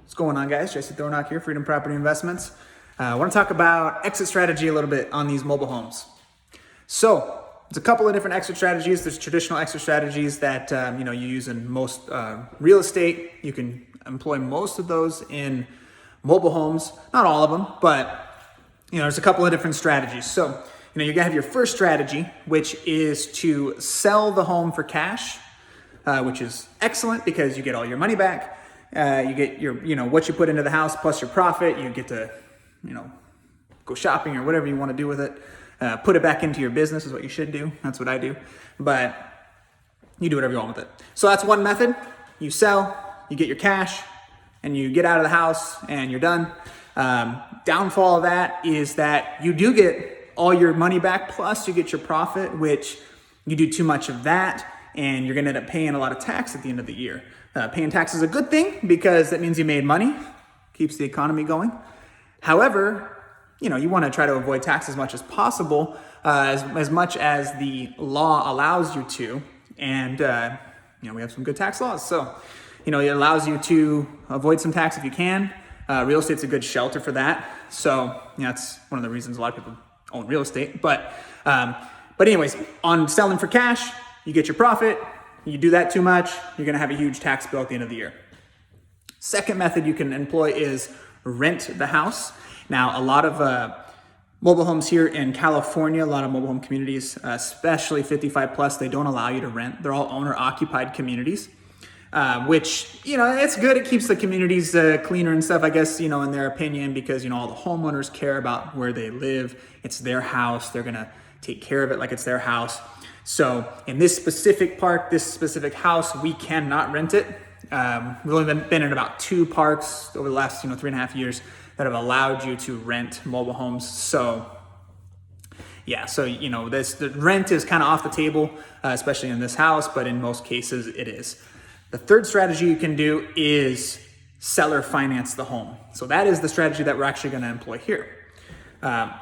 What's going on, guys? Jesse Thornock here, Freedom Property Investments. I want to talk about exit strategy a little bit on these mobile homes. So there's a couple of different exit strategies. There's traditional exit strategies that you use in most real estate. You can employ most of those in mobile homes. Not all of them, but there's a couple of different strategies. So you're gonna have your first strategy, which is to sell the home for cash, which is excellent because you get all your money back. You get your, what you put into the house plus your profit. You get to, go shopping or whatever you want to do with it. Put it back into your business is what you should do. That's what I do. But you do whatever you want with it. So that's one method. You sell, you get your cash, and you get out of the house and you're done. Downfall of that is that you do get all your money back plus you get your profit, which you do too much of that and you're going to end up paying a lot of tax at the end of the year. Paying tax is a good thing because that means you made money, keeps the economy going. However, you want to try to avoid tax as much as possible, as much as the law allows you to. And, we have some good tax laws. So, it allows you to avoid some tax if you can. Real estate's a good shelter for that. So, that's one of the reasons a lot of people own real estate. But anyways, on selling for cash, you get your profit. You do that too much, you're gonna have a huge tax bill at the end of the year. Second method you can employ is rent the house. Now, a lot of mobile homes here in California, a lot of mobile home communities, especially 55 plus, they don't allow you to rent. They're all owner occupied communities, which, it's good. It keeps the communities cleaner and stuff, I guess, in their opinion, because, all the homeowners care about where they live. It's their house. They're gonna take care of it like it's their house. So in this specific park, this specific house, we cannot rent it. We've only been in about 2 parks over the last 3.5 years that have allowed you to rent mobile homes. So yeah, so the rent is kind of off the table, especially in this house, but in most cases it is. The third strategy you can do is seller finance the home. So that is the strategy that we're actually going to employ here.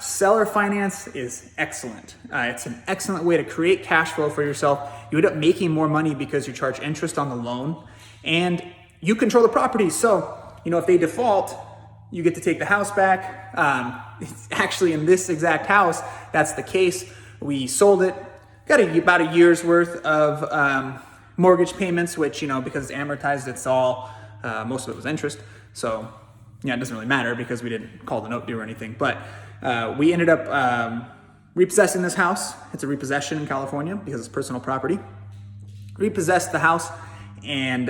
Seller finance is excellent. It's an excellent way to create cash flow for yourself. You end up making more money because you charge interest on the loan and you control the property. So, if they default, you get to take the house back. It's actually in this exact house, that's the case. We sold it, got about a year's worth of mortgage payments, which, because it's amortized, it's all, most of it was interest. So it doesn't really matter because we didn't call the note due or anything. But we ended up repossessing this house. It's a repossession in California because it's personal property. Repossessed the house and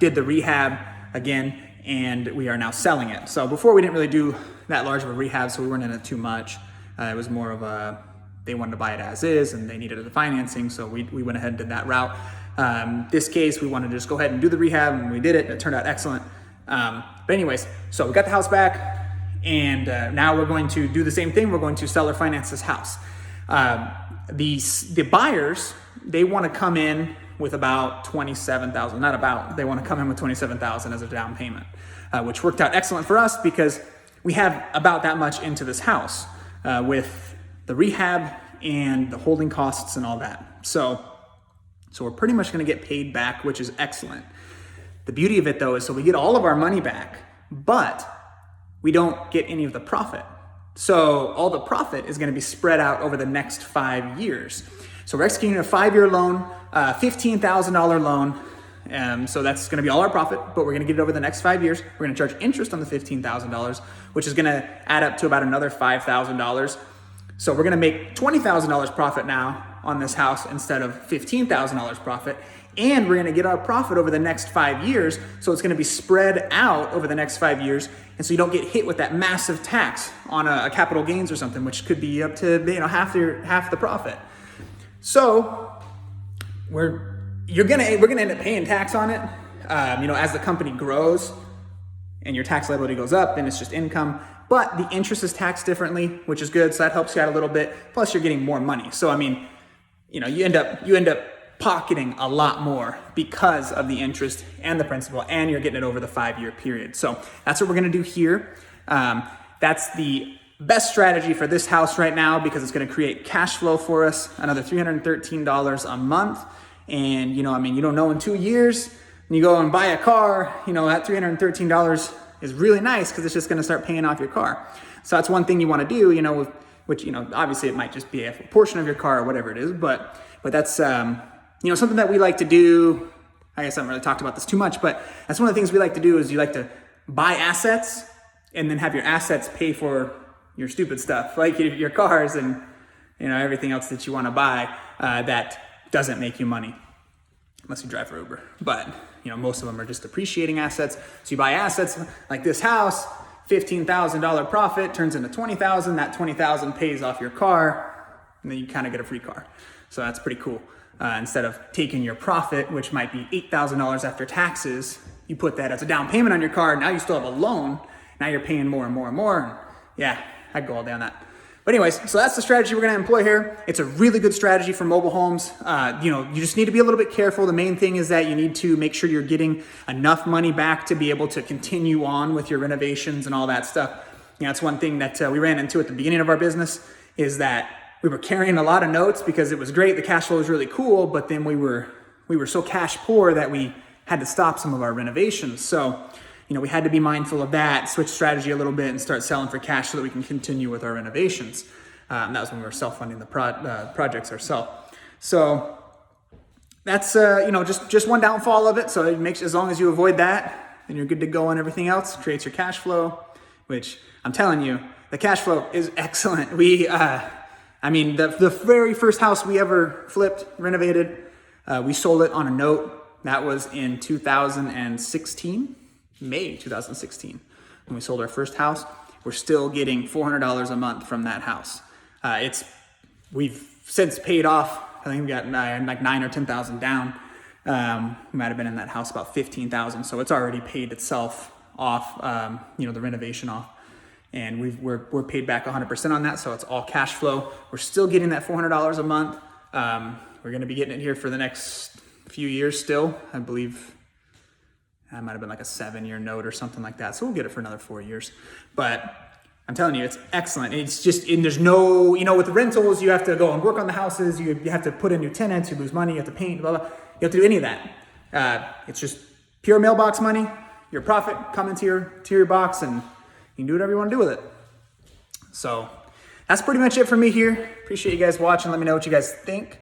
did the rehab again, and we are now selling it. So before we didn't really do that large of a rehab, so we weren't in it too much. It was more of they wanted to buy it as is and they needed the financing, so we went ahead and did that route. This case, we wanted to just go ahead and do the rehab, and we did it. It turned out excellent. But anyways, so we got the house back. And now we're going to do the same thing. We're going to seller finance this house. The buyers, they want to come in with about $27,000. They want to come in with $27,000 as a down payment, which worked out excellent for us because we have about that much into this house with the rehab and the holding costs and all that. So we're pretty much going to get paid back, which is excellent. The beauty of it though is so we get all of our money back, but we don't get any of the profit. So all the profit is going to be spread out over the next 5 years. So we're executing a 5-year loan, $15,000 loan. So that's going to be all our profit, but we're going to get it over the next 5 years. We're going to charge interest on the $15,000, which is going to add up to about another $5,000. So we're going to make $20,000 profit now on this house instead of $15,000 profit. And we're going to get our profit over the next 5 years. So it's going to be spread out over the next 5 years. And so you don't get hit with that massive tax on a capital gains or something, which could be up to half the profit. So we're gonna end up paying tax on it. As the company grows and your tax liability goes up, then it's just income. But the interest is taxed differently, which is good. So that helps you out a little bit. Plus you're getting more money. So you end up pocketing a lot more because of the interest and the principal, and you're getting it over the 5-year period. So that's what we're gonna do here. That's the best strategy for this house right now because it's gonna create cash flow for us, another $313 a month. And you don't know in 2 years, and you go and buy a car, that $313 is really nice because it's just going to start paying off your car. So that's one thing you want to do, you know, which, you know, obviously it might just be a portion of your car or whatever it is, but that's, you know, something that we like to do. I guess I haven't really talked about this too much, but that's one of the things we like to do is you like to buy assets and then have your assets pay for your stupid stuff, like your cars and, you know, everything else that you want to buy that doesn't make you money, unless you drive for Uber. But, you know, most of them are just appreciating assets. So you buy assets like this house, $15,000 profit turns into $20,000. That $20,000 pays off your car, and then you kind of get a free car. So that's pretty cool. Instead of taking your profit, which might be $8,000 after taxes, you put that as a down payment on your car. Now you still have a loan. Now you're paying more and more and more. And yeah, I'd go all day on that. But anyways, so that's the strategy we're going to employ here. It's a really good strategy for mobile homes. You know, you just need to be a little bit careful. The main thing is that you need to make sure you're getting enough money back to be able to continue on with your renovations and all that stuff. You know, that's one thing that we ran into at the beginning of our business is that we were carrying a lot of notes because it was great. The cash flow was really cool, but then we were so cash poor that we had to stop some of our renovations. So, you know, we had to be mindful of that, switch strategy a little bit and start selling for cash so that we can continue with our renovations. That was when we were self-funding the projects ourselves. So that's, you know, just one downfall of it. So it makes, as long as you avoid that, then you're good to go on everything else. Creates your cash flow, which I'm telling you, the cash flow is excellent. I mean, the very first house we ever flipped, renovated, we sold it on a note. That was in 2016, May 2016, when we sold our first house. We're still getting $400 a month from that house. We've since paid off. I think we got like 9 or 10,000 down. We might have been in that house about 15,000. So it's already paid itself off. You know, the renovation off. And we're paid back 100% on that, so it's all cash flow. We're still getting that $400 a month. We're going to be getting it here for the next few years still. I believe it might have been like a 7-year note or something like that. So we'll get it for another 4 years. But I'm telling you, it's excellent. It's just, and there's no, you know, with the rentals, you have to go and work on the houses. You have to put in new tenants. You lose money. You have to paint, blah, blah. You have to do any of that. It's just pure mailbox money. Your profit coming to your box, and you can do whatever you want to do with it. So that's pretty much it for me here. Appreciate you guys watching. Let me know what you guys think.